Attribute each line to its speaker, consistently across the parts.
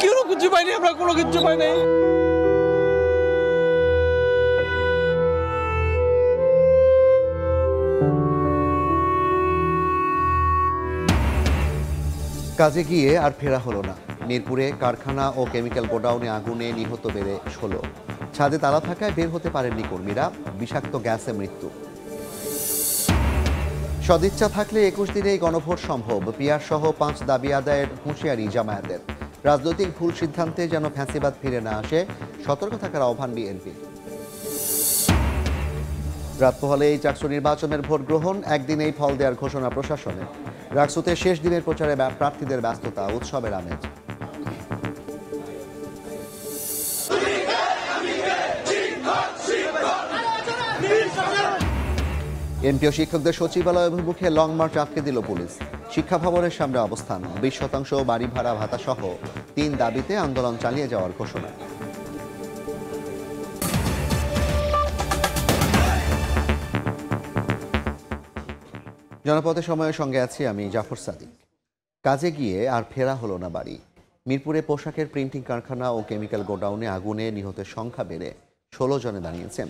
Speaker 1: কেউ কিছু পাইনি, আমরা কোনো কিছু পাই নাই।
Speaker 2: কাজে গিয়ে আর ফেরা হলো না। মিরপুরে কারখানা ও কেমিক্যাল গোডাউনে আগুনে নিহত বেড়ে 16। ছাদে তালা থাকায় বের হতে পারেননি কর্মীরা, বিষাক্ত গ্যাসে মৃত্যু। সদিচ্ছা থাকলে 21 দিনেই গণভোট সম্ভব, পিয়ার সহ 5 দাবি আদায়ের হুঁশিয়ারি জামায়াতের। রাজনৈতিক ভুল সিদ্ধান্তে যেন ফ্যাসিবাদ ফিরে না আসে, সতর্ক থাকার আহ্বান বিএনপি। রাত পোহালেই চাকসু নির্বাচনের ভোট গ্রহণ, একদিনেই ফল দেওয়ার ঘোষণা প্রশাসনের। রাকসুতে শেষ দিনের প্রচারে প্রার্থীদের ব্যস্ততা, উৎসবের আমেজ। এমপি ও শিক্ষকদের সচিবালয় অভিমুখে লং মার্চ আটকে দিল পুলিশ। শিক্ষা ভবনের সামনে অবস্থান, 20% বাড়ি ভাড়া ভাতা সহ 3 দাবিতে আন্দোলন চালিয়ে যাওয়ার ঘোষণা। জনপথে সময়ের সঙ্গে আছি আমি জাফর সাদিক। কাজে গিয়ে আর ফেরা হলো না বাড়ি। মিরপুরে পোশাকের প্রিন্টিং কারখানা ও কেমিক্যাল গোডাউনে আগুনে নিহতের সংখ্যা বেড়ে 16 জনে দাঁড়িয়েছেন।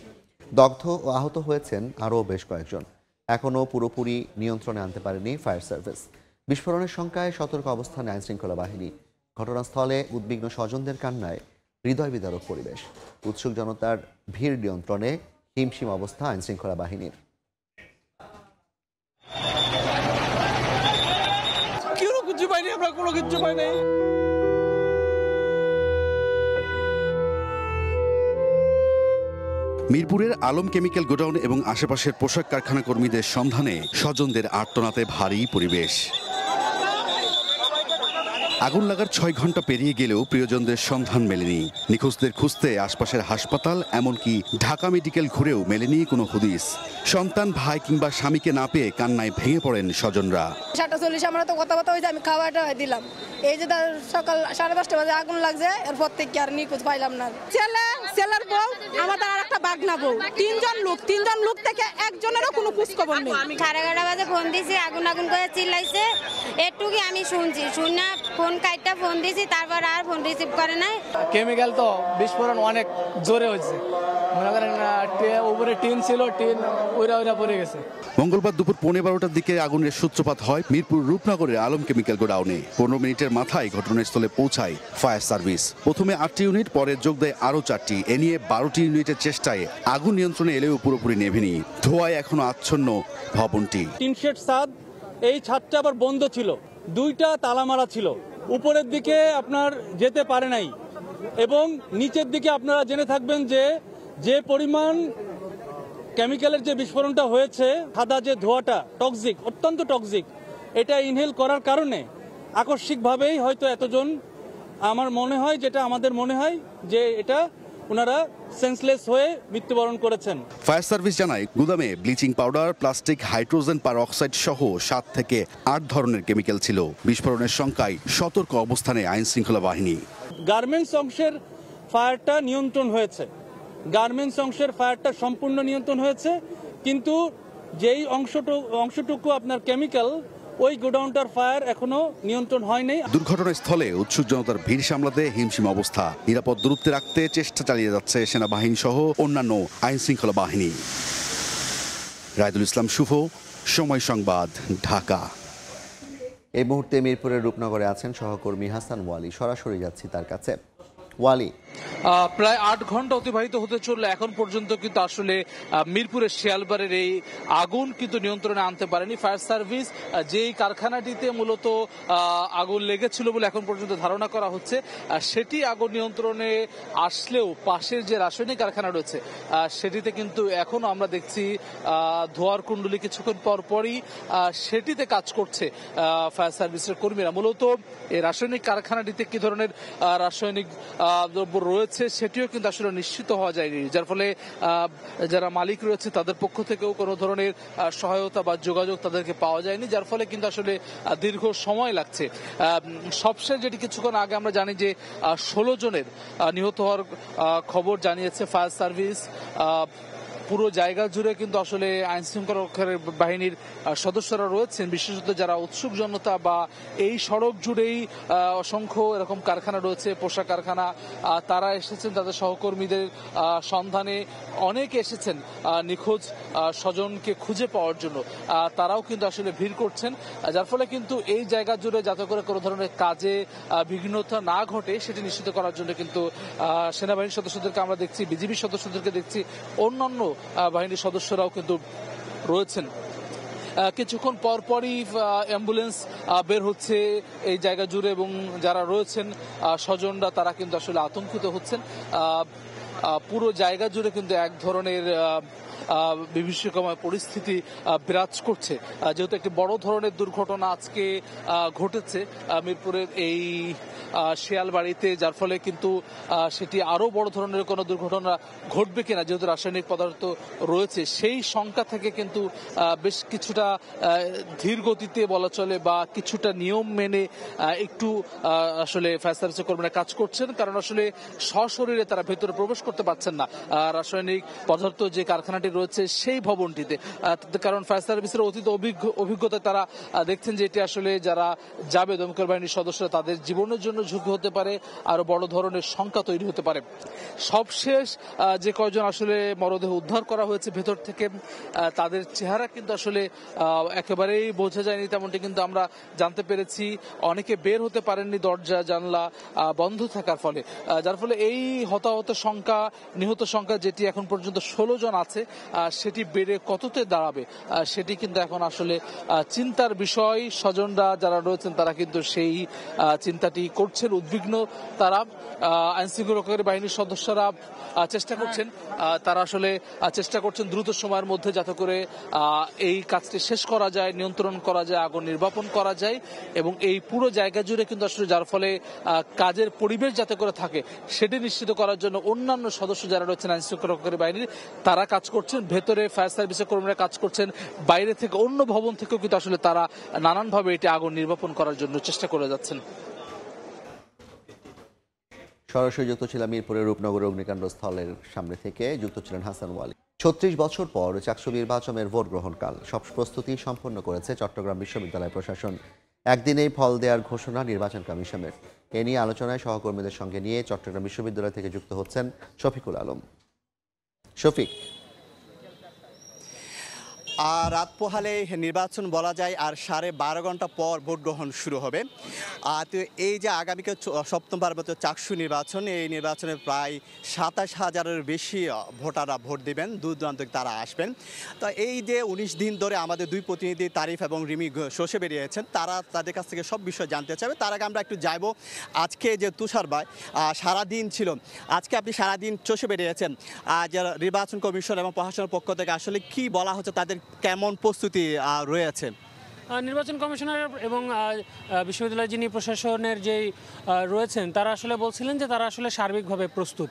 Speaker 2: দগ্ধ ও আহত হয়েছেন আরও বেশ কয়েকজন। এখনও পুরোপুরি নিয়ন্ত্রণে আনতে পারেনি ফায়ার সার্ভিস। বিস্ফোরণের শঙ্কায় সতর্ক অবস্থানে আইনশৃঙ্খলা বাহিনী। ঘটনাস্থলে উদ্বিগ্ন স্বজনদের কান্নায় হৃদয় বিদারক পরিবেশ। উৎসুক জনতার ভিড় নিয়ন্ত্রণে হিমশিম অবস্থা আইনশৃঙ্খলা বাহিনীর।
Speaker 1: কেউ কিছু পাইনি, আমরা কোনো কিছু পাই নাই।
Speaker 3: মিরপুরের আলম কেমিক্যাল গোডাউন এবং আশেপাশের পোশাক কারখানা কর্মীদের সন্ধানে স্বজনদের আর্তনাতে ভারী পরিবেশ। আগুন লাগার 6 ঘন্টা পেরিয়ে গেলেও প্রিয়জনদের সন্ধান মেলেনি। নিখোঁজদের খুঁজতে আশপাশের হাসপাতাল, এমনকি ঢাকা মেডিকেল ঘুরেও মেলেনি কোনো হদিস। সন্তান, ভাই কিংবা স্বামীকে না পেয়ে কান্নায় ভেঙে পড়েন স্বজনরা।
Speaker 4: 7:40 আমরা তো কথা হয়েছে, আমি খাওয়াটা দিলাম। এই যে সকাল 10:30 বাজে আগুন লাগছে, এরপর থেকে আর নিখোঁজ পাইলাম না। ছেলের বউ, আমাদের আর একটা বাগনা বউ, 3জন লোক থেকে একজনেরও কোনো খোঁজ খবর নেই।
Speaker 5: আমি 11:30 বাজে ফোন দিয়েছি, আগুন করে চিল্লাইছে, এটুকুই আমি শুনছি। শুনে ফোন কাইটটা ফোন দিয়েছি, তারপর আর ফোন রিসিভ করে নাই।
Speaker 1: কেমিক্যাল তো বিস্ফোরণ অনেক জোরে হয়েছে, মনে করেন উপরে টিন ছিল, টিন ওইরা পড়ে গেছে।
Speaker 3: মঙ্গলবার দুপুর 12:15টার দিকে আগুনের সূত্রপাত হয় মিরপুর রূপনগরের আলম কেমিক্যাল গোডাউনে। 15 মিনিটের মাথায় ঘটনাস্থলে পৌঁছায় ফায়ার সার্ভিস। প্রথমে 8টি ইউনিট, পরে যোগ দেয় আরও 4টি। এ নিয়ে 12টি ইউনিটের চেষ্টায় আগুন নিয়ন্ত্রণে এলেও পুরোপুরি নেভেনি। ধোঁয়ায় এখনো আচ্ছন্ন ভবনটি।
Speaker 6: টিন শেড ছাদ, এই ছাদটা আবার বন্ধ ছিল, 2টা তালা মারা ছিল। উপরের দিকে আপনার যেতে পারে নাই, এবং নিচের দিকে আপনারা জেনে থাকবেন যে পরিমাণ কেমিক্যালের যে বিস্ফোরণটা হয়েছে, সাদা যে ধোঁয়াটা টক্সিক, অত্যন্ত টক্সিক, এটা ইনহেল করার কারণে আকস্মিকভাবেই হয়তো এতজন, আমার মনে হয়, যেটা আমাদের মনে হয় যে এটা ওনারা সেন্সলেস হয়ে মৃত্যুবরণ করেছেন।
Speaker 3: ফায়ার সার্ভিস জানায় গুদামে ব্লিচিং পাউডার, প্লাস্টিক, হাইড্রোজেন পার অক্সাইড সহ 7 থেকে 8 ধরনের কেমিক্যাল ছিল। বিস্ফোরণের শঙ্কায় সতর্ক অবস্থানে আইন শৃঙ্খলা বাহিনী।
Speaker 6: গার্মেন্টস অংশের ফায়ারটা নিয়ন্ত্রণ হয়েছে, গার্মেন্টস অংশের ফায়ারটা সম্পূর্ণ নিয়ন্ত্রণ হয়েছে, কিন্তু যেই অংশটুকু আপনার কেমিক্যাল, ওই গোডাউনটার ফায়ার এখনো নিয়ন্ত্রণ হয়নি।
Speaker 3: দুর্ঘটনাস্থলে উৎসুক জনতার ভিড় সামলাতে হিমশিম অবস্থা। নিরাপদ দূরত্বে রাখতে চেষ্টা চালিয়ে যাচ্ছে সেনাবাহিনী সহ অন্যান্য আইন শৃঙ্খলা বাহিনী। রায়দুল ইসলাম শুভ, সময় সংবাদ, ঢাকা।
Speaker 2: এই মুহূর্তে মিরপুরের রূপনগরে আছেন সহকর্মী হাসান ওয়ালি, সরাসরি যাচ্ছি তার কাছে। ওয়ালি,
Speaker 7: প্রায় 8 ঘন্টা অতিবাহিত হতে চললো, এখন পর্যন্ত কিন্তু আসলে মিরপুরের শিয়ালবাড়ির এই আগুন কিন্তু নিয়ন্ত্রণে আনতে পারেনি ফায়ার সার্ভিস। যেই কারখানাটিতে মূলত আগুন লেগেছিল বলে এখন পর্যন্ত ধারণা করা হচ্ছে, সেটি আগুন নিয়ন্ত্রণে আসলেও পাশের যে রাসায়নিক কারখানা রয়েছে সেটিতে কিন্তু এখনো আমরা দেখছি ধোয়ার কুণ্ডলি কিছুক্ষণ পরপরই সেটিতে কাজ করছে ফায়ার সার্ভিসের কর্মীরা। মূলত এই রাসায়নিক কারখানাটিতে কি ধরনের রাসায়নিক দ্রব্য রয়েছে সেটিও কিন্তু আসলে নিশ্চিত হওয়া যায়নি, যার ফলে যারা মালিক রয়েছে তাদের পক্ষ থেকেও কোনো ধরনের সহায়তা বা যোগাযোগ তাদেরকে পাওয়া যায়নি, যার ফলে কিন্তু আসলে দীর্ঘ সময় লাগছে। সবশেষ যেটি কিছুক্ষণ আগে আমরা জানি যে 16 জনের নিহত হওয়ার খবর জানিয়েছে ফায়ার সার্ভিস। পুরো জায়গা জুড়ে কিন্তু আসলে আইন শৃঙ্খলা রক্ষাকারী বাহিনীর সদস্যরা রয়েছেন, বিশেষত যারা উৎসুক জনতা বা এই সড়ক জুড়েই অসংখ্য এরকম কারখানা রয়েছে, পোশাক কারখানা, তারা এসেছেন তাদের সহকর্মীদের সন্ধানে। অনেকে এসেছেন নিখোঁজ স্বজনকে খুঁজে পাওয়ার জন্য, তারাও কিন্তু আসলে ভিড় করছেন, যার ফলে কিন্তু এই জায়গা জুড়ে যাতে করে কোনো ধরনের কাজে বিঘ্নতা না ঘটে সেটি নিশ্চিত করার জন্য কিন্তু সেনাবাহিনীর সদস্যদেরকে আমরা দেখছি, বিজিবি সদস্যদেরকে দেখছি, অন্যান্য বাহিনীর সদস্যরাও কিন্তু রয়েছেন। কিছুক্ষণ পরপরই অ্যাম্বুলেন্স বের হচ্ছে এই জায়গা জুড়ে এবং যারা রয়েছেন স্বজনরা তারা কিন্তু আসলে আতঙ্কিত হচ্ছেন। পুরো জায়গা জুড়ে কিন্তু এক ধরনের বিভীষিকাময় পরিস্থিতি বিরাজ করছে, যেহেতু একটি বড় ধরনের দুর্ঘটনা আজকে ঘটেছে মিরপুরের এই শিয়ালবাড়িতে, যার ফলে কিন্তু সেটি আরো বড় ধরনের কোনো দুর্ঘটনা ঘটবে কিনা, যেহেতু রাসায়নিক পদার্থ রয়েছে, সেই শঙ্কা থেকে কিন্তু বেশ কিছুটা ধীর গতিতে বলা চলে বা কিছুটা নিয়ম মেনে একটু আসলে ফায়ার সার্ভিসের কর্মীরা কাজ করছেন, কারণ আসলে সশরীরে তারা ভেতরে প্রবেশ করতে পারছেন না রাসায়নিক পদার্থ যে কারখানাটি রয়েছে সেই ভবনটিতে, কারণ ফায়ার সার্ভিসের অতীত অভিজ্ঞতা তারা দেখছেন যে এটি আসলে যারা যাবে দমকল বাহিনীর সদস্যরা তাদের জীবনের জন্য ঝুঁকি হতে পারে, আরো বড় ধরনের শঙ্কা তৈরি হতে পারে। সবশেষ যে কয়জন আসলে মরদেহ উদ্ধার করা হয়েছে ভেতর থেকে, তাদের চেহারা কিন্তু আসলে একেবারেই বোঝা যায়নি তেমনটি কিন্তু আমরা জানতে পেরেছি। অনেকে বের হতে পারেননি দরজা জানলা বন্ধ থাকার ফলে, যার ফলে এই হতাহত সংখ্যা, নিহত সংখ্যা যেটি এখন পর্যন্ত 16 জন আছে সেটি বেড়ে কততে দাঁড়াবে সেটি কিন্তু এখন আসলে চিন্তার বিষয়। স্বজনরা যারা রয়েছেন তারা কিন্তু সেই চিন্তাটি করছেন, উদ্বিগ্ন তারা। আইন শৃঙ্খলা রক্ষাকারী বাহিনীর সদস্যরা চেষ্টা করছেন, তারা আসলে চেষ্টা করছেন দ্রুত সময়ের মধ্যে যাতে করে এই কাজটি শেষ করা যায়, নিয়ন্ত্রণ করা যায়, আগুন নির্বাপন করা যায় এবং এই পুরো জায়গা জুড়ে কিন্তু আসলে যার ফলে কাজের পরিবেশ যাতে করে থাকে সেটি নিশ্চিত করার জন্য অন্যান্য সদস্য যারা রয়েছেন আইন শৃঙ্খলা রক্ষাকারী বাহিনীর তারা কাজ করছেন, ভেতরে ফায়ার সার্ভিসের কর্মীরা কাজ করছেন, বাইরে থেকে অন্য ভবন থেকেও কিন্তু আসলে তারা নানানভাবে এটি আগুন নির্বাপন করার জন্য চেষ্টা করে যাচ্ছেন।
Speaker 2: সরাসরি যুক্ত ছিলাম মিরপুরের রূপনগর অগ্নিকাণ্ড স্থলের সামনে থেকে, যুক্ত ছিলেন হাসান ওয়ালি। 36 বছর পর চাকসু নির্বাচনের ভোট গ্রহণকাল, সব প্রস্তুতি সম্পন্ন করেছে চট্টগ্রাম বিশ্ববিদ্যালয় প্রশাসন। একদিনেই ফল দেওয়ার ঘোষণা নির্বাচন কমিশনের। এ নিয়ে আলোচনায় সহকর্মীদের সঙ্গে নিয়ে চট্টগ্রাম বিশ্ববিদ্যালয় থেকে যুক্ত হচ্ছেন শফিকুল আলম। শফিক,
Speaker 8: রাত পোহালে নির্বাচন বলা যায়, আর 12.5 ঘন্টা পর ভোট গ্রহণ শুরু হবে। তো এই যে আগামীকাল সপ্তমবার মতো চাকসু নির্বাচন, এই নির্বাচনে প্রায় 27,000-এর বেশি ভোটাররা ভোট দেবেন, দূর দূরান্ত তারা আসবেন। তো এই যে 19 দিন ধরে আমাদের দুই প্রতিনিধি তারিফ এবং রিমি শোষে বেরিয়েছেন, তারা তাদের কাছ থেকে সব বিষয় জানতে চাইবে। তার আগে আমরা একটু যাইব আজকে যে তুষার ভাই সারাদিন ছিল, আজকে আপনি সারাদিন চষে বেরিয়েছেন, যারা নির্বাচন কমিশন এবং প্রশাসনের পক্ষ থেকে আসলে কি বলা হচ্ছে, তাদের কেমন প্রস্তুতি রয়েছে?
Speaker 9: নির্বাচন কমিশনার এবং বিশ্ববিদ্যালয় যিনি প্রশাসনের যেই রয়েছেন তারা আসলে বলছিলেন যে তারা আসলে সার্বিকভাবে প্রস্তুত,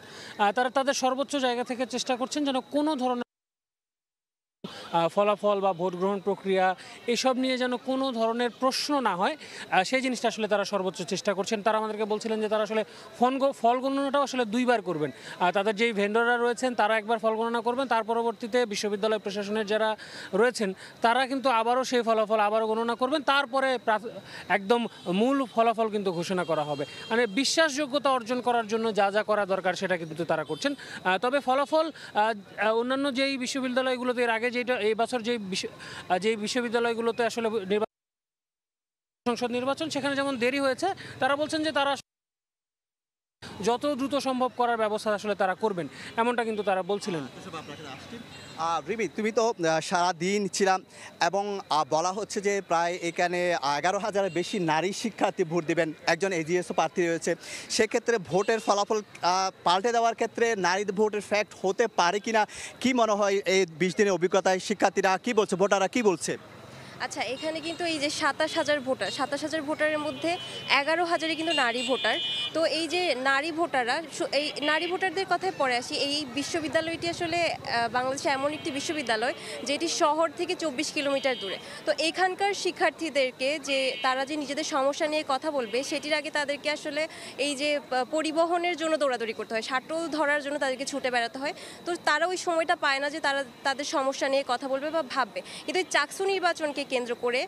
Speaker 9: তারা তাদের সর্বোচ্চ জায়গা থেকে চেষ্টা করছেন যেন কোনো ধরনের ফলাফল বা ভোট গ্রহণ প্রক্রিয়া এসব নিয়ে যেন কোনো ধরনের প্রশ্ন না হয়, সেই জিনিসটা আসলে তারা সর্বোচ্চ চেষ্টা করছেন। তারা আমাদেরকে বলছিলেন যে তারা আসলে ফল গণনাটাও আসলে 2বার করবেন। তাদের যেই ভেন্ডররা রয়েছেন তারা একবার ফল গণনা করবেন, তার পরবর্তীতে বিশ্ববিদ্যালয় প্রশাসনের যারা রয়েছেন তারা কিন্তু আবারও সেই ফলাফল আবারও গণনা করবেন, তারপরে একদম মূল ফলাফল কিন্তু ঘোষণা করা হবে। মানে বিশ্বাসযোগ্যতা অর্জন করার জন্য যা যা করা দরকার সেটা কিন্তু তারা করছেন। তবে ফলাফল অন্যান্য যেই বিশ্ববিদ্যালয়গুলোতে এর আগে যেটা এই বছর যে বিশ্ববিদ্যালয়গুলোতে আসলে সংসদ নির্বাচন সেখানে যেমন দেরি হয়েছে, তারা বলছেন যে তারা যত দ্রুত সম্ভব করার ব্যবস্থা আসলে তারা করবেন, এমনটা কিন্তু তারা বলছিলেন।
Speaker 8: রিমি, তুমি তো সারাদিন ছিলাম এবং বলা হচ্ছে যে প্রায় এখানে 11,000-এর বেশি নারী শিক্ষার্থী ভোট দেবেন, একজন এজিএসও প্রার্থী রয়েছে। সেক্ষেত্রে ভোটের ফলাফল পাল্টে দেওয়ার ক্ষেত্রে নারীদের ভোটের ফ্যাক্ট হতে পারে কিনা, কি মনে হয় এই 20 দিনের অভিজ্ঞতায় শিক্ষার্থীরা কি বলছে, ভোটাররা কি বলছে?
Speaker 10: আচ্ছা, এখানে কিন্তু এই যে ২৭,০০০ ভোটারের মধ্যে ১১,০০০ কিন্তু নারী ভোটার। তো এই যে নারী ভোটাররা, এই নারী ভোটারদের কথায় পরে আসি। এই বিশ্ববিদ্যালয়টি আসলে বাংলাদেশে এমন একটি বিশ্ববিদ্যালয় যেটি শহর থেকে ২৪ কিলোমিটার দূরে। তো এখানকার শিক্ষার্থীদেরকে যে তারা যে নিজেদের সমস্যা নিয়ে কথা বলবে, সেটির আগে তাদেরকে আসলে এই যে পরিবহনের জন্য দৌড়াদৌড়ি করতে হয়, শাটল ধরার জন্য তাদেরকে ছুটে বেড়াতে হয়। তো তারা ওই সময়টা পায় না যে তারা তাদের সমস্যা নিয়ে কথা বলবে বা ভাববে। কিন্তু এই চাকসু নির্বাচনকে কেন্দ্র করে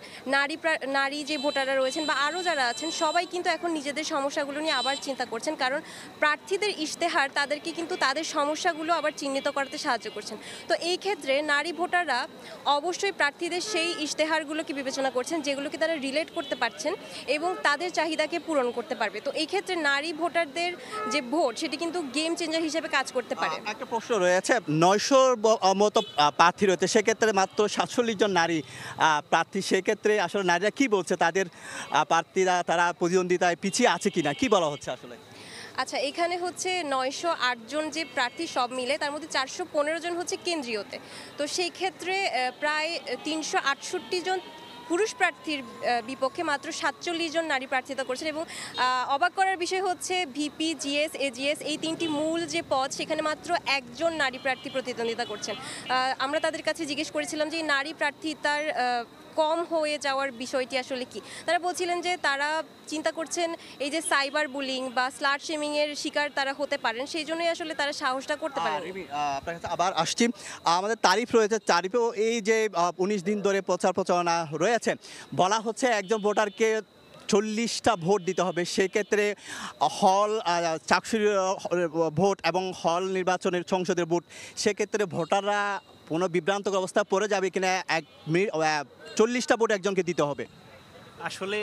Speaker 10: নারী যে ভোটাররা রয়েছেন বা আরও যারা আছেন, সবাই কিন্তু এখন নিজেদের সমস্যাগুলো নিয়ে আবার চিন্তা করছেন। কারণ প্রার্থীদের ইশতেহার তাদেরকে কিন্তু তাদের সমস্যাগুলো আবার চিহ্নিত করতে সাহায্য করছেন। তো এই ক্ষেত্রে নারী ভোটাররা অবশ্যই প্রার্থীদের সেই ইশতেহারগুলোকে বিবেচনা করছেন, যেগুলোকে তারা রিলেট করতে পারছেন এবং তাদের চাহিদাকে পূরণ করতে পারবে। তো এই ক্ষেত্রে নারী ভোটারদের যে ভোট, সেটি কিন্তু গেম চেঞ্জার হিসেবে কাজ করতে পারে।
Speaker 8: একটা প্রশ্ন রয়েছে, ৯০০ মতো প্রার্থী রয়েছে, সেক্ষেত্রে মাত্র ৪৭ জন নারী প্রার্থী। সেক্ষেত্রে আসলে নারীরা কি বলছে, তাদের প্রার্থীরা তারা প্রতিদ্বন্দ্বিতায় পিছিয়ে আছে কিনা, কি বলা হচ্ছে আসলে?
Speaker 10: আচ্ছা, এখানে হচ্ছে ৯০৮ জন যে প্রার্থী সব মিলে, তার মধ্যে ৪১৫ জন হচ্ছে কেন্দ্রীয়তে। তো সেই ক্ষেত্রে প্রায় ৩৬৮ জন পুরুষ প্রার্থীর বিপক্ষে মাত্র ৪৭ জন নারী প্রার্থিতা করছেন। এবং অবাক করার বিষয় হচ্ছে ভিপি, জিএস, এজিএস এই তিনটি মূল যে পদ, সেখানে মাত্র একজন নারী প্রার্থী প্রতিদ্বন্দ্বিতা করছেন। আমরা তাদের কাছে জিজ্ঞেস করেছিলাম যে এই নারী প্রার্থিতার কম হয়ে যাওয়ার বিষয়টি আসলে কি। তারা বলছিলেন যে তারা চিন্তা করছেন এই যে সাইবার বুলিং বা স্লাট শেমিং এর শিকার তারা হতে পারেন, সেই জন্যই আসলে তারা সাহসটা করতে পারেন।
Speaker 8: আপনার কাছে আবার আসছি, আমাদের তারিফ রয়েছে, তারিফেও এই যে ১৯ দিন ধরে প্রচারণা রয়েছে, বলা হচ্ছে একজন ভোটারকে ৪০টা ভোট দিতে হবে। সেক্ষেত্রে হল চাকসুর ভোট এবং হল নির্বাচনের সংসদের ভোট, সেক্ষেত্রে ভোটাররা কোনো বিভ্রান্তকর অবস্থা পড়ে যাবে কিনা, ৪০টা ভোট একজনকে দিতে হবে।
Speaker 11: আসলে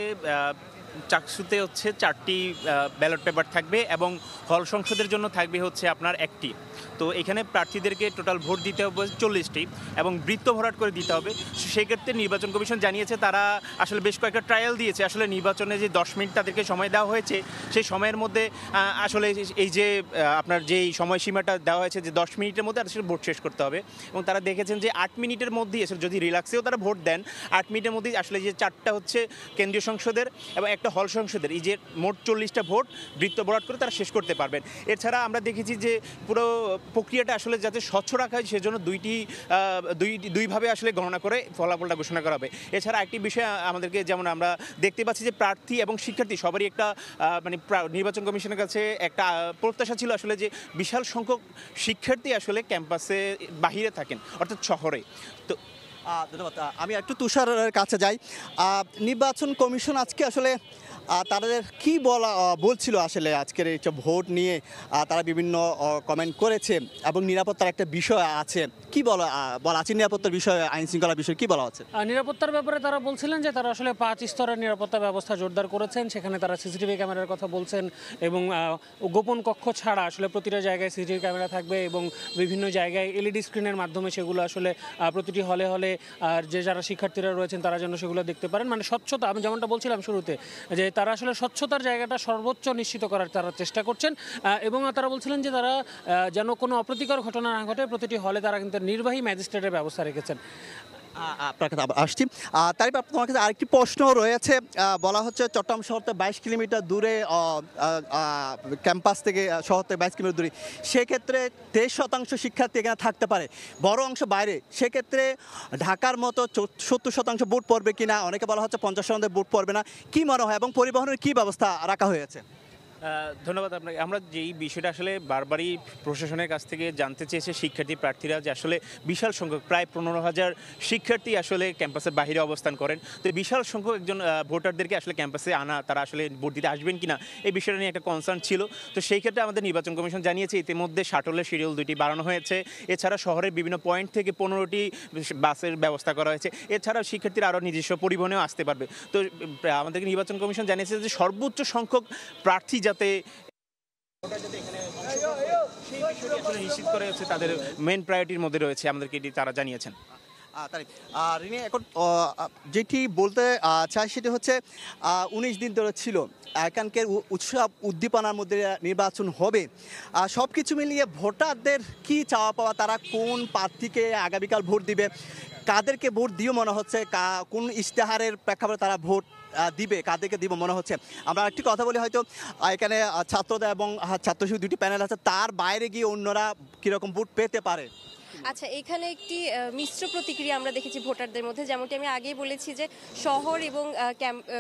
Speaker 11: চাকসুতে হচ্ছে 4টি ব্যালট পেপার থাকবে এবং হল সংসদের জন্য থাকবে হচ্ছে আপনার 1টি। তো এখানে প্রার্থীদেরকে টোটাল ভোট দিতে হবে 40টি এবং বৃত্ত ভরাট করে দিতে হবে। সেক্ষেত্রে নির্বাচন কমিশন জানিয়েছে তারা আসলে বেশ কয়েকটা ট্রায়াল দিয়েছে। আসলে নির্বাচনে যে 10 মিনিট তাদেরকে সময় দেওয়া হয়েছে, সেই সময়ের মধ্যে আসলে এই যে আপনার যেই সময়সীমাটা দেওয়া হয়েছে যে 10 মিনিটের মধ্যে আসলে ভোট শেষ করতে হবে, এবং তারা দেখেছেন যে 8 মিনিটের মধ্যেই আসলে যদি রিল্যাক্সেও তারা ভোট দেন, 8 মিনিটের মধ্যেই আসলে যে 4টা হচ্ছে কেন্দ্রীয় সংসদের এবং একটা হল সংসদের, এই যে মোট 40টা ভোট বৃত্ত ভরাট করে তারা শেষ করতে পারবেন। এছাড়া আমরা দেখেছি যে পুরো প্রক্রিয়াটা আসলে যাতে স্বচ্ছ রাখা হয়, সেজন্য দুইভাবে আসলে গণনা করে ফলাফলটা ঘোষণা করা হবে। এছাড়া একটি বিষয় আমাদেরকে, যেমন আমরা দেখতে পাচ্ছি যে প্রার্থী এবং শিক্ষার্থী সবারই একটা মানে নির্বাচন কমিশনের কাছে একটা প্রত্যাশা ছিল আসলে যে বিশাল সংখ্যক শিক্ষার্থী আসলে ক্যাম্পাসে বাহিরে থাকেন, অর্থাৎ শহরে। তো
Speaker 8: ধন্যবাদ। আমি একটু তুষারের কাছে যাই। নির্বাচন কমিশন আজকে আসলে তাদের কি বলছিল আসলে আজকের এই ভোট নিয়ে? তারা বিভিন্ন কমেন্ট করেছে এবং নিরাপত্তার একটা বিষয় আছে, কি বলা আছে নিরাপত্তার বিষয়ে, আইন শৃঙ্খলা বিষয়ে কি বলা আছে?
Speaker 9: নিরাপত্তার ব্যাপারে তারা বলছিলেন যে তারা আসলে 5 স্তরের নিরাপত্তা ব্যবস্থা জোরদার করেছেন। সেখানে তারা সিসিটিভি ক্যামেরার কথা বলছেন এবং গোপন কক্ষ ছাড়া আসলে প্রতিটা জায়গায় সিসিটিভি ক্যামেরা থাকবে এবং বিভিন্ন জায়গায় এলইডি স্ক্রিনের মাধ্যমে সেগুলো আসলে প্রতিটি হলে হলে আর যে যারা শিক্ষার্থীরা রয়েছেন তারা যেন সেগুলো দেখতে পারেন। মানে স্বচ্ছতা, আমি যেমনটা বলছিলাম শুরুতে, যে তারা আসলে স্বচ্ছতার জায়গাটা সর্বোচ্চ নিশ্চিত করার তারা চেষ্টা করছেন। এবং তারা বলছিলেন যে তারা যেন কোনো অপ্রীতিকর ঘটনা না ঘটে, প্রতিটি হলে তারা কিন্তু নির্বাহী ম্যাজিস্ট্রেটের ব্যবস্থা রেখেছেন।
Speaker 8: আপনার কাছে আসছি, তাই তোমার কাছে আরেকটি প্রশ্ন রয়েছে। বলা হচ্ছে চট্টগ্রাম শহর থেকে 22 কিলোমিটার দূরে, ক্যাম্পাস থেকে শহর থেকে 22 কিলোমিটার দূরে, সেক্ষেত্রে 23% শিক্ষার্থী এখানে থাকতে পারে, বড় অংশ বাইরে। সেক্ষেত্রে ঢাকার মতো 70% ভোট পড়বে কিনা, অনেকে বলা হচ্ছে 50% ভোট পড়বে না, কি মনে হয়? এবং পরিবহনের কি ব্যবস্থা রাখা হয়েছে?
Speaker 11: ধন্যবাদ আপনাকে। আমরা যেই বিষয়টা আসলে বারবারই প্রশাসনের কাছ থেকে জানতে চেয়েছে শিক্ষার্থী প্রার্থীরা, যে আসলে বিশাল সংখ্যক প্রায় 15,000 শিক্ষার্থী আসলে ক্যাম্পাসের বাইরে অবস্থান করেন। তো বিশাল সংখ্যক একজন ভোটারদেরকে আসলে ক্যাম্পাসে আনা, তারা আসলে ভোট দিতে আসবেন কিনা, এই বিষয়টা নিয়ে একটা কনসার্ন ছিল। তো সেই ক্ষেত্রে আমাদের নির্বাচন কমিশন জানিয়েছে ইতিমধ্যে শাটলের শিডিউল 2টি বাড়ানো হয়েছে। এছাড়া শহরের বিভিন্ন পয়েন্ট থেকে 15টি বাসের ব্যবস্থা করা হয়েছে। এছাড়াও শিক্ষার্থীরা আরও নিজস্ব পরিবহনেও আসতে পারবে। তো আমাদেরকে নির্বাচন কমিশন জানিয়েছে যে সর্বোচ্চ সংখ্যক প্রার্থী যাতে নিশ্চিত করে হচ্ছে তাদের মেন প্রায়োরিটির মধ্যে রয়েছে, আমাদেরকে এটি তারা জানিয়েছেন।
Speaker 8: রিনি, এখন যেটি বলতে চাই সেটি হচ্ছে 19 দিন ধরে ছিল, এখানকার উৎসব উদ্দীপনার মধ্যে নির্বাচন হবে। সব কিছু মিলিয়ে ভোটারদের কি চাওয়া পাওয়া, তারা কোন প্রার্থীকে আগামীকাল ভোট দিবে, কাদেরকে ভোট দিও মনে হচ্ছে, কোন ইশতেহারের প্রেক্ষাপটে তারা ভোট দিবে, কাদেরকে দিব মনে হচ্ছে? আমরা একটি কথা বলি, হয়তো এখানে ছাত্রদের এবং ছাত্রশিবির দুটি প্যানেল আছে, তার বাইরে গিয়ে অন্যরা কীরকম ভোট পেতে পারে?
Speaker 10: আচ্ছা, এখানে একটি মিশ্র প্রতিক্রিয়া আমরা দেখেছি ভোটারদের মধ্যে। যেমনটি আমি আগেই বলেছি যে শহর এবং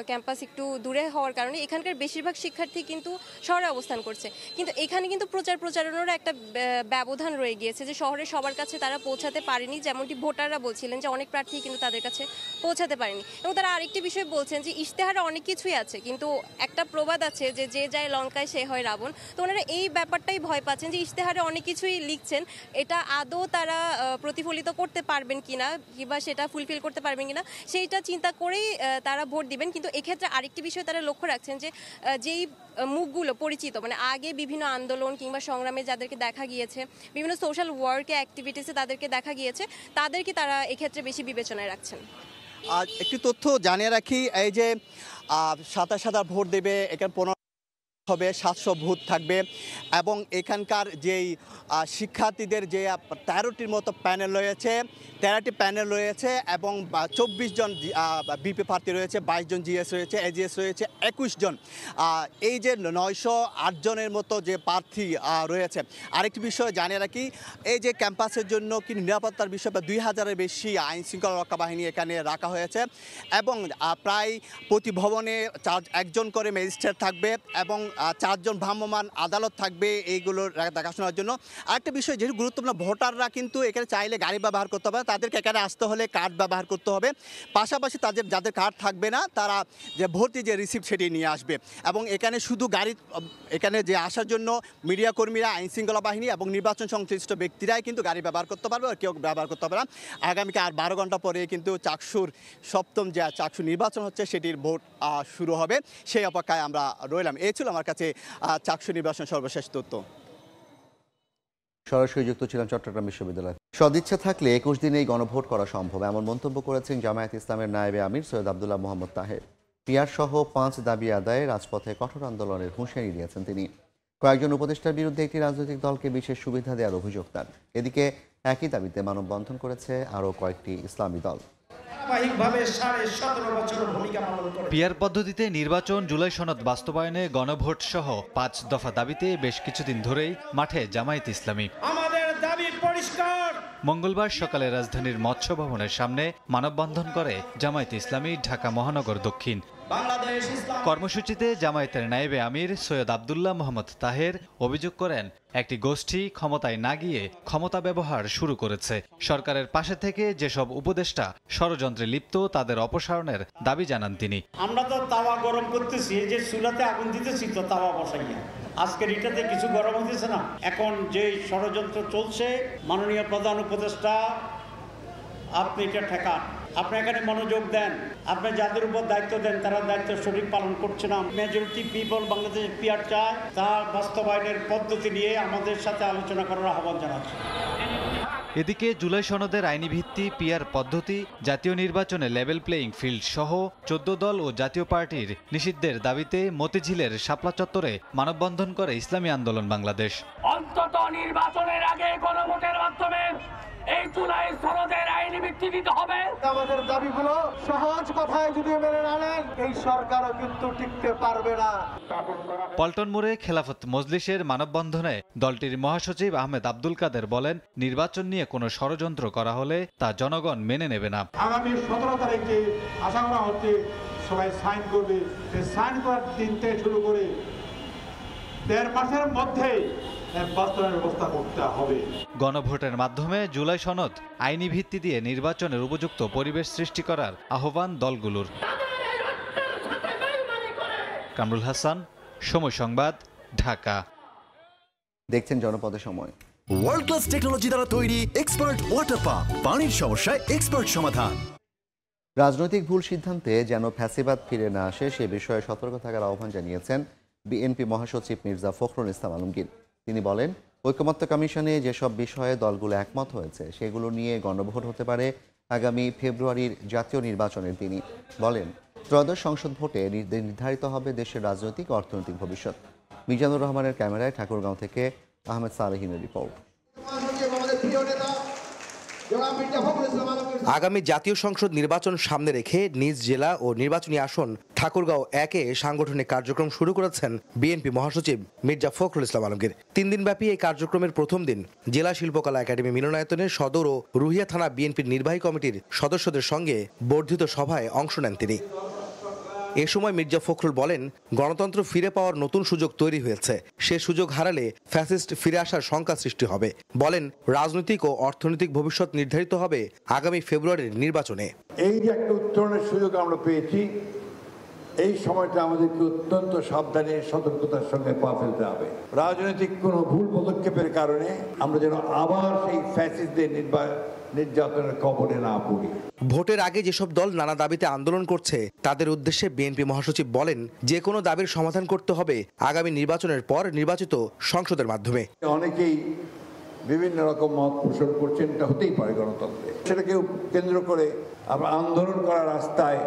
Speaker 10: ক্যাম্পাস একটু দূরে হওয়ার কারণে এখানকার বেশিরভাগ শিক্ষার্থী কিন্তু শহরে অবস্থান করছে, কিন্তু এখানে কিন্তু প্রচারণারও একটা ব্যবধান রয়ে গিয়েছে যে শহরে সবার কাছে তারা পৌঁছাতে পারেনি। যেমনটি ভোটাররা বলছিলেন যে অনেক প্রার্থী কিন্তু তাদের কাছে পৌঁছাতে পারেনি। এবং তারা আরেকটি বিষয় বলছেন যে ইশতেহারে অনেক কিছুই আছে, কিন্তু একটা প্রবাদ আছে যে যে যায় লঙ্কায় সে হয় রাবণ। তো ওনারা এই ব্যাপারটাই ভয় পাচ্ছেন যে ইশতেহারে অনেক কিছুই লিখছেন, এটা আদৌ তারা প্রতিফলিত করতে পারবেন কিনা কিংবা সেটা ফুলফিল করতে পারবেন কিনা সেইটা চিন্তা করেই তারা ভোট দিবেন। কিন্তু এক্ষেত্রে আরেকটি বিষয় তারা লক্ষ্য রাখছেন যে যেই মুখগুলো পরিচিত, মানে আগে বিভিন্ন আন্দোলন কিংবা সংগ্রামে যাদেরকে দেখা গিয়েছে, বিভিন্ন সোশ্যাল ওয়ার্কে অ্যাক্টিভিটিসে তাদেরকে দেখা গিয়েছে, তাদেরকে তারা এক্ষেত্রে বেশি বিবেচনায় রাখছেন।
Speaker 8: একটি তথ্য জানিয়ে রাখি, এই যে 27,000 ভোট দেবে, এখানে 15 হবে 700 ভোট থাকবে, এবং এখানকার যেই শিক্ষার্থীদের যে 13টির মতো প্যানেল রয়েছে, 13টি প্যানেল রয়েছে, এবং 24 জন বিপি প্রার্থী রয়েছে, 22 জন জিএস রয়েছে, এজিএস রয়েছে 21 জন। এই যে 908 জনের মতো যে প্রার্থী রয়েছে। আরেকটি বিষয় জানিয়ে রাখি, এই যে ক্যাম্পাসের জন্য কি নিরাপত্তার বিষয় 2000-এর বেশি আইন শৃঙ্খলা রক্ষা বাহিনী এখানে রাখা হয়েছে, এবং প্রায় প্রতি ভবনে 1জন করে ম্যাজিস্ট্রেট থাকবে, এবং 4 জন ভ্রাম্যমাণ আদালত থাকবে এইগুলোর দেখাশোনার জন্য। আরেকটা বিষয় যেহেতু গুরুত্বপূর্ণ, ভোটাররা কিন্তু এখানে চাইলে গাড়ি ব্যবহার করতে হবে, তাদেরকে এখানে আসতে হলে কার্ড ব্যবহার করতে হবে। পাশাপাশি যাদের কার্ড থাকবে না, তারা যে ভর্তি যে রিসিপ্ট সেটি নিয়ে আসবে। এবং এখানে শুধু এখানে যে আসার জন্য মিডিয়া কর্মীরা, আইন শৃঙ্খলা বাহিনী এবং নির্বাচন সংশ্লিষ্ট ব্যক্তিরাই কিন্তু গাড়ি ব্যবহার করতে পারবে, আর কেউ ব্যবহার করতে পারবে না। আগামীকাল আর 12 ঘন্টা পরে কিন্তু চাকসুর 7ম যে চাকসু নির্বাচন হচ্ছে সেটির ভোট শুরু হবে, সেই অপেক্ষায় আমরা রইলাম। এই ছিল আমার কাছে চাকসু নির্বাচন সর্বশেষ তথ্য।
Speaker 2: সরাসরি যুক্ত ছিলাম চট্টগ্রাম বিশ্ববিদ্যালয়। সদিচ্ছা থাকলে 21 দিনেই গণভোট করা সম্ভব, এমন মন্তব্য করেছেন জামায়াত ইসলামের নায়েবে আমির সৈয়দ আব্দুল্লাহ মোহাম্মদ তাহের। পিয়ার সহ 5 দাবি আদায়ে রাজপথে কঠোর আন্দোলনের হুঁশিয়ারি দিয়েছেন তিনি। কয়েকজন উপদেষ্টার বিরুদ্ধে একটি রাজনৈতিক দলকে বিশেষ সুবিধা দেওয়ার অভিযোগ তার। এদিকে একই দাবিতে মানববন্ধন করেছে আরও কয়েকটি ইসলামী দল।
Speaker 12: পিয়ার পদ্ধতিতে নির্বাচন, জুলাই সনদ বাস্তবায়নে গণভোট সহ 5 দফা দাবিতে বেশ কিছুদিন ধরেই মাঠে জামায়াত ইসলামী। আমাদের দাবি পরিষ্কার। মঙ্গলবার সকালে রাজধানীর মৎস্য ভবনের সামনে মানববন্ধন করে জামায়াত ইসলামী ঢাকা মহানগর দক্ষিণ। কর্মসূচিতে জামায়াতের নায়েবে আমির সৈয়দ আব্দুল্লাহ মোহাম্মদ তাহের অভিযোগ করেন, একটি গোষ্ঠী ক্ষমতায় না গিয়ে ক্ষমতা ব্যবহার শুরু করেছে। সরকারের পাশে থেকে যেসব উপদেষ্টা ষড়যন্ত্রে লিপ্ত, তাদের অপসারণের দাবি জানান তিনি।
Speaker 13: আমরা তো তাওয়া গরম করতেছি, এই যে চুলাতে আগুন দিতেছি তো তাওয়া বসাইয়া, আজকের এটাতে কিছু গরম হতেছে না। এখন যে ষড়যন্ত্র চলছে, মাননীয় প্রধান উপদেষ্টা আপনি এটা ঠেকান, আপনি এখানে মনোযোগ দেন, আপনি যাদের উপর দায়িত্ব দেন তারা দায়িত্ব সঠিক পালন করছে না। মেজরিটি পিপল বাংলাদেশের পিয়ার চায়, তার বাস্তবায়নের পদ্ধতি নিয়ে আমাদের সাথে আলোচনা করার আহ্বান জানাচ্ছে।
Speaker 12: এদিকে জুলাই সনদের আইনি ভিত্তি, পিয়ার পদ্ধতি, জাতীয় নির্বাচনে লেভেল প্লেয়িং ফিল্ড সহ 14 দল ও জাতীয় পার্টির নিষিদ্ধের দাবিতে মতিঝিলের শাপলা চত্বরে মানববন্ধন করে ইসলামী আন্দোলন বাংলাদেশ।
Speaker 14: অন্তত নির্বাচনের আগে গণভোটের মাধ্যমে এই জুলাই সনদের আইনি ভিত্তি দিতে হবে।
Speaker 15: আমাদের দাবিগুলো সহজ কথায় যদি মেনে না নেন, এই সরকারও কিন্তু টিকতে পারবে না।
Speaker 12: পল্টন মোড়ে খেলাফত মজলিসের মানববন্ধনে দলটির মহাসচিব আহমেদ আব্দুল কাদের বলেন, নির্বাচন নিয়ে কোনো ষড়যন্ত্র করা হলে তা জনগণ মেনে নেবে না।
Speaker 15: আগামী 17 তারিখে আশা করা হচ্ছে সবাই সাইন করবে। সাইন করার দিন থেকে শুরু করে 1.5 মাসের মধ্যে ব্যবস্থা করতে হবে।
Speaker 12: গণভোটের মাধ্যমে জুলাই সনদ আইনি ভিত্তি দিয়ে নির্বাচনের উপযুক্ত পরিবেশ সৃষ্টি করার আহ্বান দলগুলোর। কামরুল হাসান, সময় সংবাদ, ঢাকা।
Speaker 2: দেখছেন জনপদের সময়।
Speaker 16: ওয়ার্ল্ড ক্লাস টেকনোলজি দ্বারা তৈরি এক্সপার্ট ওয়াটার পাম্প, পানির সমস্যায় এক্সপার্ট সমাধান।
Speaker 2: রাজনৈতিক ভুল সিদ্ধান্তে যেন ফ্যাসিবাদ ফিরে না আসে সে বিষয়ে সতর্ক থাকার আহ্বান জানিয়েছেন বিএনপি মহাসচিব মির্জা ফখরুল ইসলাম আলমগীর। তিনি বলেন, ঐকমত্য কমিশনে যেসব বিষয়ে দলগুলো একমত হয়েছে সেগুলো নিয়ে গণভোট হতে পারে আগামী ফেব্রুয়ারির জাতীয় নির্বাচনের। তিনি বলেন, ত্রয়োদশ সংসদ ভোটে নির্ধারিত হবে দেশের রাজনৈতিক অর্থনৈতিক ভবিষ্যৎ। মিজানুর রহমানের ক্যামেরায় ঠাকুরগাঁও থেকে আহমেদ সালেহিনের রিপোর্ট।
Speaker 17: আগামী জাতীয় সংসদ নির্বাচন সামনে রেখে নিজ জেলা ও নির্বাচনী আসন ঠাকুরগাঁও 1-এ সাংগঠনিক কার্যক্রম শুরু করেছেন বিএনপি মহাসচিব মির্জা ফখরুল ইসলাম আলমগীর। 3 দিনব্যাপী এই কার্যক্রমের প্রথম দিন জেলা শিল্পকলা একাডেমি মিলনায়তনে সদর ও রুহিয়া থানা বিএনপির নির্বাহী কমিটির সদস্যদের সঙ্গে বর্ধিত সভায় অংশ নেন তিনি। এ সময় মির্জা ফখরুল বলেন, গণতন্ত্র ফিরে পাওয়ার নতুন সুযোগ তৈরি হয়েছে, সে সুযোগ হারালে ফ্যাসিস্ট ফিরে আসার শঙ্কা সৃষ্টি হবে। বলেন, রাজনৈতিক ও অর্থনৈতিক ভবিষ্যৎ নির্ধারিত হবে আগামী ফেব্রুয়ারির নির্বাচনে।
Speaker 18: এই যে একটা উত্তরণের সুযোগ আমরা পেয়েছি, এই সময়টা আমাদেরকে অত্যন্ত সাবধানে সতর্কতার সঙ্গে পা ফেলতে হবে। রাজনৈতিক কোনো ভুল পদক্ষেপের কারণে আমরা যেন আবার সেই ফ্যাসিস্টদের নির্যাতনের কবলে না পড়ি।
Speaker 17: ভোটের আগে যেসব দল নানা দাবিতে আন্দোলন করছে তাদের উদ্দেশ্যে বিএনপি মহাসচিব বলেন, যে কোনো দাবির সমাধান করতে হবে আগামী নির্বাচনের পর নির্বাচিত সংসদের মাধ্যমে।
Speaker 18: অনেকেই বিভিন্ন রকম মত পোষণ করছেন, এটা হতেই পারে গণতন্ত্রে। সেটাকেও কেন্দ্র করে আমরা আন্দোলন করার রাস্তায়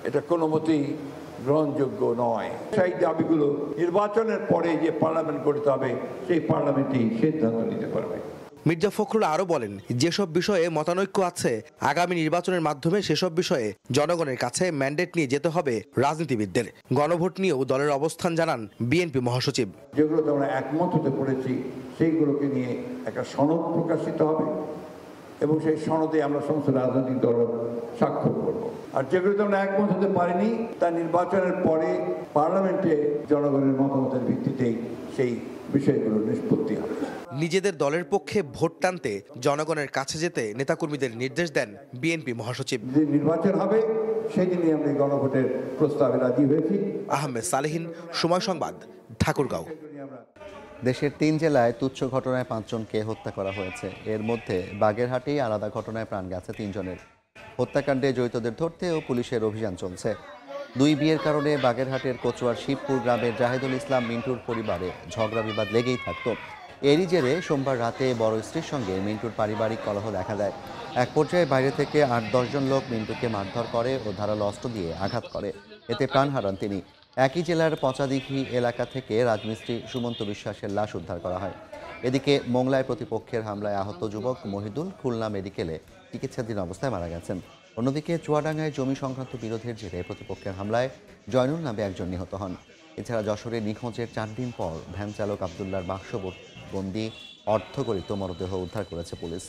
Speaker 18: এটা কোনো মতেই গ্রহণযোগ্য নয়। সেই দাবিগুলো নির্বাচনের পরে যে পার্লামেন্ট করতে হবে, সেই পার্লামেন্টই সিদ্ধান্ত নিতে পারবে।
Speaker 17: মির্জা ফখরুল আরও বলেন, যেসব বিষয়ে মতানৈক্য আছে আগামী নির্বাচনের মাধ্যমে সেসব বিষয়ে জনগণের কাছে ম্যান্ডেট নিয়ে যেতে হবে রাজনীতিবিদদের। গণভোট নিয়েও দলের অবস্থান জানান বিএনপি মহাসচিব।
Speaker 18: যেগুলোতে আমরা একমত হতে পড়েছি সেইগুলোকে নিয়ে একটা সনদ প্রকাশিত হবে এবং সেই সনদে আমরা সমস্ত রাজনৈতিক দল স্বাক্ষর করব। আর যেগুলোতে আমরা একমত হতে পারিনি তা নির্বাচনের পরে পার্লামেন্টে জনগণের মতামতের ভিত্তিতেই সেই বিষয়গুলো নিষ্পত্তি হবে।
Speaker 17: নিজেদের দলের পক্ষে ভোট টানতে জনগণের কাছে যেতে নেতাকর্মীদের নির্দেশ দেন বিএনপি মহাসচিব।
Speaker 18: যে নির্বাচন হবে সেদিনই আমরা গণভোটের প্রস্তাবে রাজি হয়েছি।
Speaker 17: আহমেদ সালেহীন, সময় সংবাদ, ঠাকুরগাঁও।
Speaker 2: দেশের 3 জেলায় তুচ্ছ ঘটনায় 5 জনকে হত্যা করা হয়েছে। এর মধ্যে বাগেরহাটেই আলাদা ঘটনায় প্রাণ গেছে 3 জনের। হত্যাকাণ্ডে জড়িতদের ধরতেও পুলিশের অভিযান চলছে। 2 বিয়ের কারণে বাগেরহাটের কচুয়ার শিবপুর গ্রামের জাহিদুল ইসলাম মিন্টুর পরিবারে ঝগড়া বিবাদ লেগেই থাকত। এরই জেরে সোমবার রাতে বড় স্ত্রীর সঙ্গে মিন্টুর পারিবারিক কলহ দেখা দেয়। এক পর্যায়ে বাইরে থেকে 8-10 জন লোক মিন্টুকে মারধর করে ও ধারালো অস্ত্র দিয়ে আঘাত করে। এতে প্রাণ হারান তিনি। একই জেলার পচাদিঘি এলাকা থেকে রাজমিস্ত্রি সুমন্ত বিশ্বাসের লাশ উদ্ধার করা হয়। এদিকে মোংলায় প্রতিপক্ষের হামলায় আহত যুবক মহিদুল খুলনা মেডিকেলে চিকিৎসাধীন অবস্থায় মারা গেছেন। অন্যদিকে চুয়াডাঙ্গায় জমি সংক্রান্ত বিরোধের জেরে প্রতিপক্ষের হামলায় জয়নুল নামে একজন নিহত হন। এছাড়া যশোরে নিখোঁজের 4 দিন পর ভ্যান চালক আবদুল্লার বাক্সবন্দি অর্ধগরিত মরদেহ উদ্ধার করেছে পুলিশ।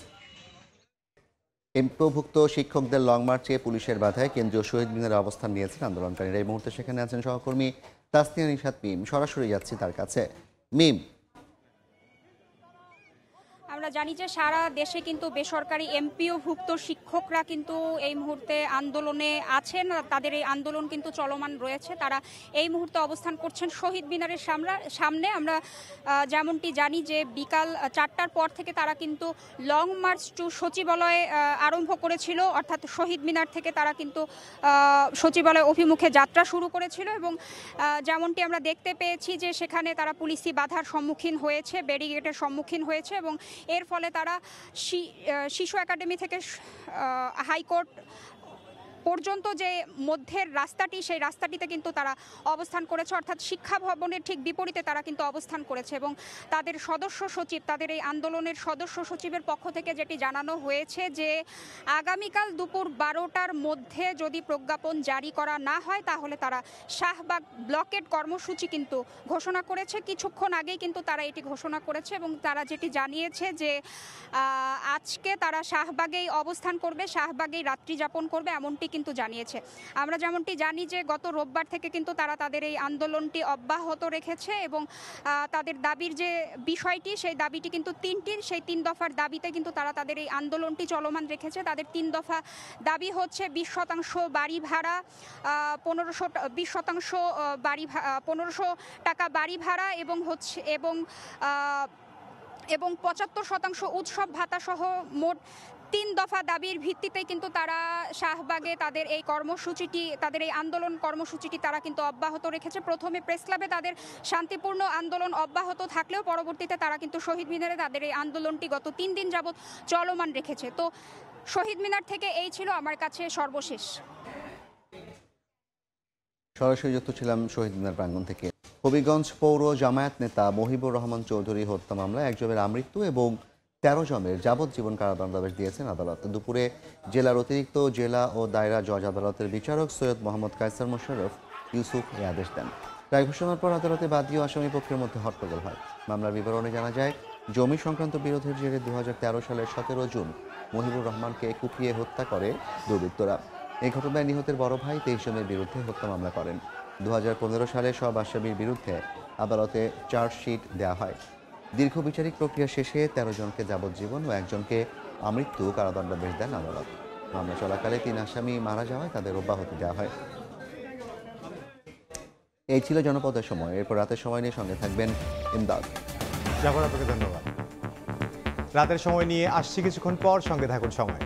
Speaker 2: এমপিওভুক্ত শিক্ষকদের লং মার্চে পুলিশের বাধায় কেন্দ্রীয় শহীদ মিনারে অবস্থান নিয়েছেন আন্দোলনকারীরা। এই মুহূর্তে সেখানে আছেন সহকর্মী তাসনিয়া নিশাত মিম। সরাসরি যাচ্ছি তার কাছে। মিম,
Speaker 19: আমরা জানি যে সারা দেশে কিন্তু বেসরকারি এমপিওভুক্ত শিক্ষকরা কিন্তু এই মুহূর্তে আন্দোলনে আছেন। তাদের এই আন্দোলন কিন্তু চলমান রয়েছে। তারা এই মুহূর্তে অবস্থান করছেন শহীদ মিনারের সামনে। আমরা যেমনটি জানি যে বিকাল 4টার পর থেকে তারা কিন্তু লং মার্চ টু সচিবালয়ে আরম্ভ করেছিল, অর্থাৎ শহীদ মিনার থেকে তারা কিন্তু সচিবালয় অভিমুখে যাত্রা শুরু করেছিল এবং যেমনটি আমরা দেখতে পেয়েছি যে সেখানে তারা পুলিশি বাধার সম্মুখীন হয়েছে, ব্যারিকেডের সম্মুখীন হয়েছে এবং এর ফলে তারা শিশু একাডেমি থেকে হাইকোর্ট পর্যন্ত যে মধ্যের রাস্তাটি, সেই রাস্তাটিতে কিন্তু তারা অবস্থান করেছে, অর্থাৎ শিক্ষা ভবনের ঠিক বিপরীতে তারা কিন্তু অবস্থান করেছে এবং তাদের সদস্য সচিব, তাদের এই আন্দোলনের সদস্য সচিবের পক্ষ থেকে যেটি জানানো হয়েছে যে আগামীকাল দুপুর 12টার মধ্যে যদি প্রজ্ঞাপন জারি করা না হয় তাহলে তারা শাহবাগ ব্লকেট কর্মসূচি কিন্তু ঘোষণা করেছে। কিছুক্ষণ আগেই কিন্তু তারা এটি ঘোষণা করেছে এবং তারা যেটি জানিয়েছে যে আজকে তারা শাহবাগেই অবস্থান করবে, শাহবাগেই রাত্রি যাপন করবে, এমনটি কিন্তু জানিয়েছে। আমরা যেমনটি জানি যে গত রোববার থেকে কিন্তু তারা তাদের এই আন্দোলনটি অব্যাহত রেখেছে এবং তাদের দাবির যে বিষয়টি, সেই দাবিটি কিন্তু 3টি, সেই 3 দফার দাবিতে কিন্তু তারা তাদের এই আন্দোলনটি চলমান রেখেছে। তাদের 3 দফা দাবি হচ্ছে 20% বাড়ি ভাড়া, 15% বাড়ি 1500 টাকা বাড়ি ভাড়া এবং 75% উৎসব ভাতা সহ মোট 3 দফা দাবির ভিত্তিতে কিন্তু তারা শাহবাগে তাদের এই কর্মসূচিটি, তাদের এই আন্দোলন কর্মসূচিটি তারা কিন্তু অব্যাহত রেখেছে। প্রথমে প্রেস ক্লাবে তাদের শান্তিপূর্ণ আন্দোলন অব্যাহত থাকলেও পরবর্তীতে তারা কিন্তু শহীদ মিনারে তাদের এই আন্দোলনটি গত 3 দিন যাবৎ চলমান রেখেছে। তো শহীদ মিনার থেকে এই ছিল আমার কাছে সর্বশেষ।
Speaker 2: সরাসরি যুক্ত ছিলাম শহীদ মিনার প্রাঙ্গণ থেকে। হবিগঞ্জ পৌর জামায়াত নেতা মহিবুর রহমান চৌধুরী হত্যা মামলায় একজনের আমৃত্যু এবং 13 জনের যাবজ্জীবন কারাদণ্ডাদেশ দিয়েছেন আদালত। দুপুরে জেলার অতিরিক্ত জেলা ও দায়রা জজ আদালতের বিচারক সৈয়দ মোহাম্মদ কায়সার মোশাররফ ইউসুফ এই আদেশ দেন। রায় ঘোষণার পর আদালতে বাদী ও আসামি পক্ষের মধ্যে হট্টগোল হয়। মামলার বিবরণে জানা যায়, জমি সংক্রান্ত বিরোধের জেরে 2013 সালের 17 জুন মহিবুর রহমানকে কুপিয়ে হত্যা করে দুর্বৃত্তরা। এই ঘটনায় নিহতের বড় ভাই 23 জনের বিরুদ্ধে হত্যা মামলা করেন। 2015 সালে সব আসামির বিরুদ্ধে আদালতে চার্জশিট দেওয়া হয়। দীর্ঘ বিচারিক প্রক্রিয়া শেষে 13 জনকে যাবজ্জীবন ও একজনকে আমৃত্যু কারাদণ্ডাদেশ দেন আদালত। মামলা চলাকালে 3 আসামি মারা যাওয়ায় তাদের অব্যাহতি দেওয়া হয়। এই ছিল জনপদের সময়। এরপর রাতের সময় নিয়ে সঙ্গে থাকবেন ইমদাদ।
Speaker 20: জাফর, আপনাকে ধন্যবাদ। রাতের সময় নিয়ে আসছি কিছুক্ষণ পর, সঙ্গে থাকুন সময়।